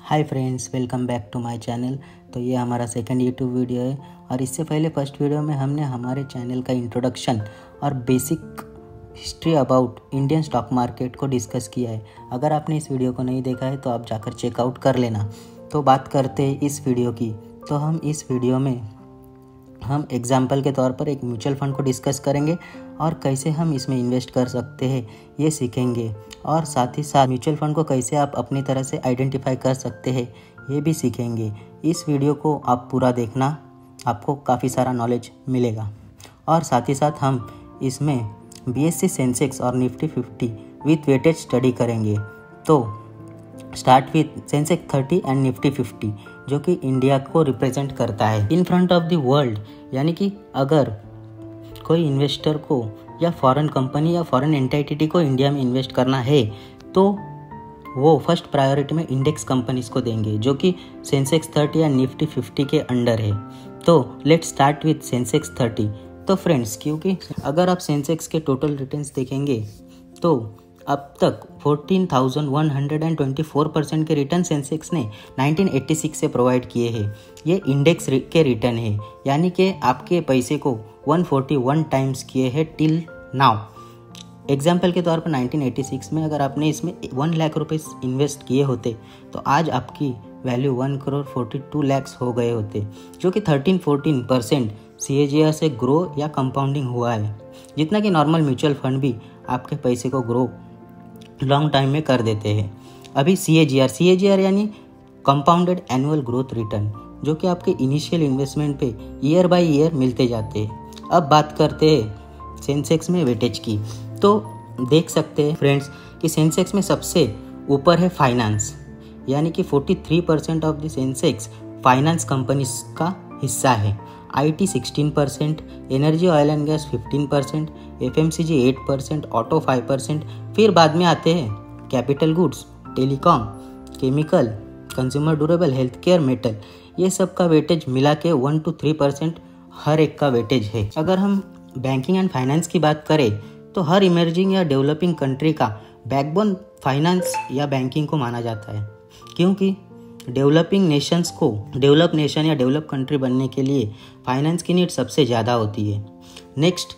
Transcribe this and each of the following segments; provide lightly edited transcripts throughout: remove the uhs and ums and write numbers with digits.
Hi friends, welcome back to my channel. तो ये हमारा सेकंड यूट्यूब वीडियो है और इससे पहले फर्स्ट वीडियो में हमने हमारे चैनल का इंट्रोडक्शन और basic history about Indian stock market को डिस्कस किया है। अगर आपने इस वीडियो को नहीं देखा है तो आप जाकर चेकआउट कर लेना। तो बात करते हैं इस वीडियो की। तो हम इस वीडियो में हम एग्जाम्पल के तौर पर एक म्यूचुअल फंड को डिस्कस करेंगे और कैसे हम इसमें इन्वेस्ट कर सकते हैं ये सीखेंगे, और साथ ही साथ म्यूचुअल फंड को कैसे आप अपनी तरह से आइडेंटिफाई कर सकते हैं ये भी सीखेंगे। इस वीडियो को आप पूरा देखना, आपको काफ़ी सारा नॉलेज मिलेगा। और साथ ही साथ हम इसमें BSE सेंसेक्स और निफ्टी 50 विथ वेटेज स्टडी करेंगे। तो start with Sensex 30 and Nifty 50 जो कि इंडिया को रिप्रेजेंट करता है in front of the world. यानी कि अगर कोई इन्वेस्टर को या फॉरेन कंपनी या फॉरेन एंटिटी को इंडिया में इन्वेस्ट करना है तो वो फर्स्ट प्रायोरिटी में इंडेक्स कंपनीज को देंगे जो कि सेंसेक्स 30 या निफ्टी 50 के अंडर है। तो लेट्स स्टार्ट विथ सेंसेक्स 30। तो फ्रेंड्स, क्योंकि अगर आप सेंसेक्स के टोटल रिटर्न्स देखेंगे तो अब तक 14,124% के रिटर्न सेंसेक्स ने 1986 से प्रोवाइड किए हैं। ये इंडेक्स के रिटर्न है, यानी कि आपके पैसे को 141 टाइम्स किए हैं टिल नाउ। एग्जाम्पल के तौर पर 1986 में अगर आपने इसमें 1 लाख रुपए इन्वेस्ट किए होते तो आज आपकी वैल्यू 1,42,00,000 हो गए होते, जो कि 13-14% CAGR से ग्रो या कंपाउंडिंग हुआ है, जितना कि नॉर्मल म्यूचुअल फंड भी आपके पैसे को ग्रो लॉन्ग टाइम में कर देते हैं। अभी CAGR यानी कंपाउंडेड एनुअल ग्रोथ रिटर्न, जो कि आपके इनिशियल इन्वेस्टमेंट पे ईयर बाय ईयर मिलते जाते हैं। अब बात करते हैं सेंसेक्स में वेटेज की। तो देख सकते हैं फ्रेंड्स कि सेंसेक्स में सबसे ऊपर है फाइनेंस, यानी कि 43% of the Sensex finance companies का हिस्सा है। IT 16%, energy oil and gas 15%, FMCG 8%, auto 5%। फिर बाद में आते हैं capital goods, telecom, chemical, consumer durable, health care, metal. ये सब का वेटेज मिला के 1 to 3% हर एक का वेटेज है। अगर हम बैंकिंग एंड फाइनेंस की बात करें तो हर इमर्जिंग या डेवलपिंग कंट्री का बैकबोन फाइनेंस या बैंकिंग को माना जाता है, क्योंकि डेवलपिंग नेशंस को डेवलप नेशन या डेवलप कंट्री बनने के लिए फाइनेंस की नीड सबसे ज़्यादा होती है। नेक्स्ट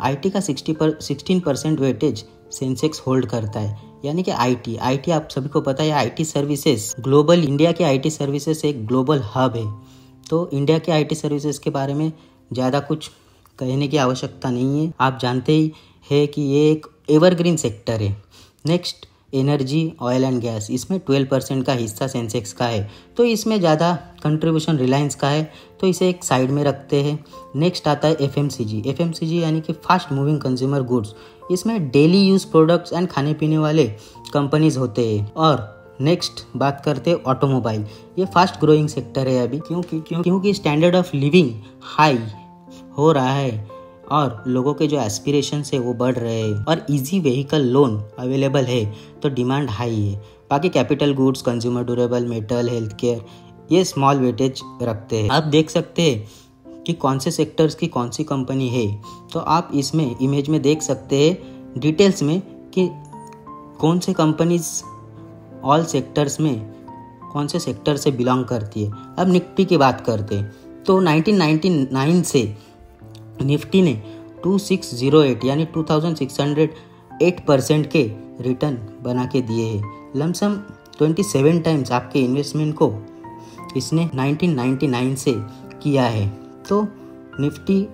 IT का 16% वेटेज सेंसेक्स होल्ड करता है, यानी कि IT आप सभी को पता है IT सर्विसेज ग्लोबल, इंडिया के IT सर्विसेज एक ग्लोबल हब है। तो इंडिया के IT सर्विसेज के बारे में ज़्यादा कुछ कहने की आवश्यकता नहीं है, आप जानते ही है कि ये एक एवरग्रीन सेक्टर है। Next energy oil and gas, इसमें 12% का हिस्सा सेंसेक्स का है, तो इसमें ज़्यादा कंट्रीब्यूशन रिलायंस का है, तो इसे एक साइड में रखते हैं। नेक्स्ट आता है FMCG यानी कि फास्ट मूविंग कंज्यूमर गुड्स। इसमें डेली यूज प्रोडक्ट्स एंड खाने पीने वाले कंपनीज होते हैं। और नेक्स्ट बात करते हैं ऑटोमोबाइल। ये फास्ट ग्रोइंग सेक्टर है अभी, क्योंकि स्टैंडर्ड ऑफ लिविंग हाई हो रहा है और लोगों के जो एस्पिरेशंस है वो बढ़ रहे हैं और इजी व्हीकल लोन अवेलेबल है, तो डिमांड हाई है। बाकी capital goods, consumer durable, metal, health care ये स्मॉल वेटेज रखते हैं। आप देख सकते हैं कि कौन से सेक्टर्स की कौन सी कंपनी है। तो आप इसमें इमेज में देख सकते हैं डिटेल्स में कि कौन से कंपनीज ऑल सेक्टर्स में कौन से सेक्टर से बिलोंग करती है। अब निफ्टी की बात करते हैं तो 1999 से निफ्टी ने 2608 यानी 2608% के रिटर्न बना के दिए हैं। लमसम 27 टाइम्स आपके इन्वेस्टमेंट को इसने 1999 से किया है। तो निफ्टी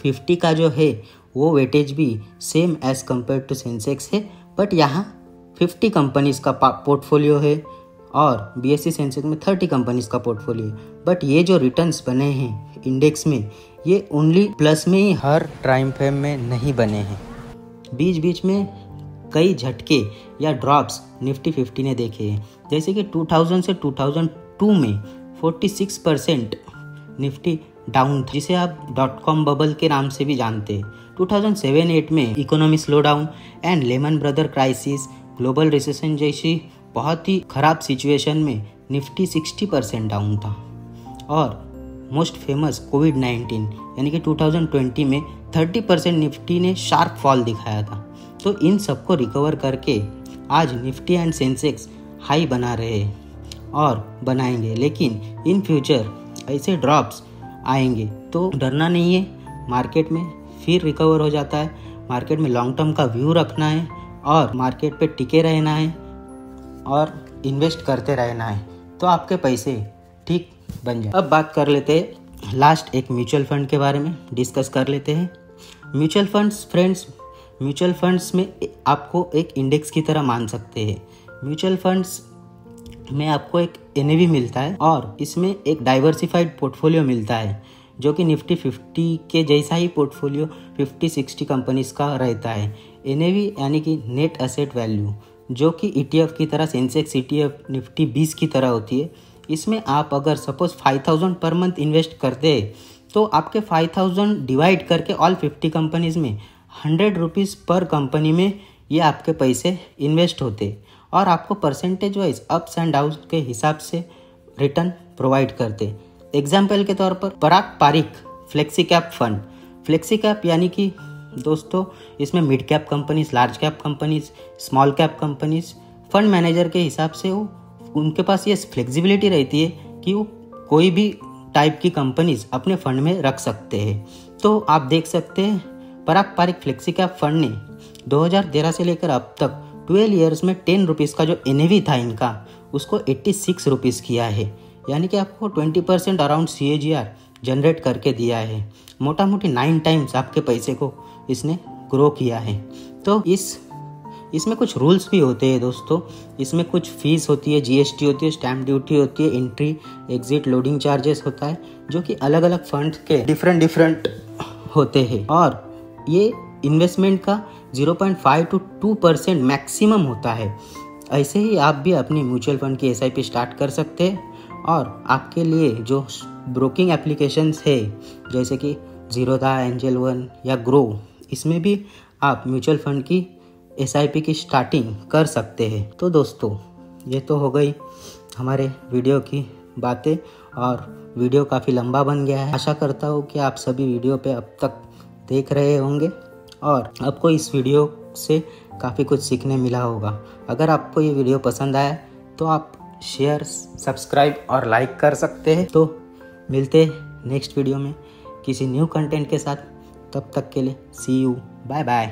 50 का जो है वो वेटेज भी same as compare to Sensex है, बट यहाँ 50 कंपनीज का पोर्टफोलियो है और BSE सेंसेक्स में 30 कंपनीज का पोर्टफोलियो है। बट ये जो रिटर्न्स बने हैं इंडेक्स में ये ओनली प्लस में ही, हर टाइम फ्रेम में नहीं बने हैं। बीच बीच में कई झटके या ड्रॉप्स निफ्टी 50 ने देखे हैं, जैसे कि 2000 से 2002 में 46% निफ्टी डाउन था, जिसे आप .com बबल के नाम से भी जानते हैं। 2007-8 में economy slow down and lemon brother crisis, global recession जैसी बहुत ही खराब सिचुएशन में निफ्टी 60% डाउन था। और मोस्ट फेमस कोविड-19 यानी कि 2020 में 30% निफ्टी ने शार्प फॉल दिखाया था। तो इन सबको रिकवर करके आज निफ्टी एंड सेंसेक्स हाई बना रहे हैं और बनाएंगे, लेकिन इन फ्यूचर ऐसे ड्रॉप्स आएंगे तो डरना नहीं है। मार्केट में फिर रिकवर हो जाता है। मार्केट में लॉन्ग टर्म का व्यू रखना है और मार्केट पे टिके रहना है और इन्वेस्ट करते रहना है, तो आपके पैसे ठीक बन जाए। अब बात कर लेते हैं लास्ट एक म्यूचुअल फंड के बारे में डिस्कस कर लेते हैं। Mutual funds friends, mutual funds में आपको एक इंडेक्स की तरह मान सकते हैं। म्यूचुअल फंड्स में आपको एक NAV मिलता है और इसमें एक डाइवर्सिफाइड पोर्टफोलियो मिलता है, जो कि निफ्टी 50 के जैसा ही पोर्टफोलियो 50-60 कंपनीज का रहता है। NAV यानी कि नेट एसेट वैल्यू, जो कि ETF की तरह सेंसेक्स ETF निफ्टी 20 की तरह होती है। इसमें आप अगर सपोज 5000 पर मंथ इन्वेस्ट करते हैं तो आपके 5000 डिवाइड करके ऑल 50 कंपनीज में 100 रुपीज़ पर कंपनी में ये आपके पैसे इन्वेस्ट होते और आपको percentage wise ups and downs के हिसाब से रिटर्न प्रोवाइड करते। एग्जाम्पल के तौर पर Parag Parikh flexi cap fund. Flexi cap यानी कि दोस्तों इसमें mid cap companies, large cap companies, small cap companies, fund manager के हिसाब से वो उनके पास ये फ्लेक्सिबिलिटी रहती है कि वो कोई भी टाइप की कंपनीज अपने फंड में रख सकते हैं। तो आप देख सकते हैं पराग पारिक फ्लेक्सी कैप फंड ने 2013 से लेकर अब तक 12 ईयर्स में 10 रुपीज़ का जो NAV था इनका, उसको 86 रुपीज़ किया है। यानी कि आपको 20% अराउंड CAGR जनरेट करके दिया है। मोटा मोटी 9 टाइम्स आपके पैसे को इसने ग्रो किया है। तो इसमें कुछ रूल्स भी होते हैं दोस्तों। इसमें कुछ फीस होती है, GST होती है, स्टैम्प ड्यूटी होती है, एंट्री एग्जिट लोडिंग चार्जेस होता है, जो कि अलग अलग फंड के डिफरेंट होते हैं। और ये इन्वेस्टमेंट का 0.5 to 2% मैक्सिमम होता है। ऐसे ही आप भी अपनी म्यूचुअल फंड की SIP स्टार्ट कर सकते हैं। और आपके लिए जो ब्रोकिंग एप्लीकेशंस है जैसे कि ज़ीरोधा, एंजल वन या ग्रो, इसमें भी आप म्यूचुअल फंड की SIP की स्टार्टिंग कर सकते हैं। तो दोस्तों ये तो हो गई हमारे वीडियो की बातें और वीडियो काफ़ी लंबा बन गया है। आशा करता हूँ कि आप सभी वीडियो पे अब तक देख रहे होंगे और आपको इस वीडियो से काफ़ी कुछ सीखने मिला होगा। अगर आपको ये वीडियो पसंद आया तो आप शेयर, सब्सक्राइब और लाइक कर सकते हैं। तो मिलते हैं नेक्स्ट वीडियो में किसी न्यू कंटेंट के साथ। तब तक के लिए सी यू, बाय बाय।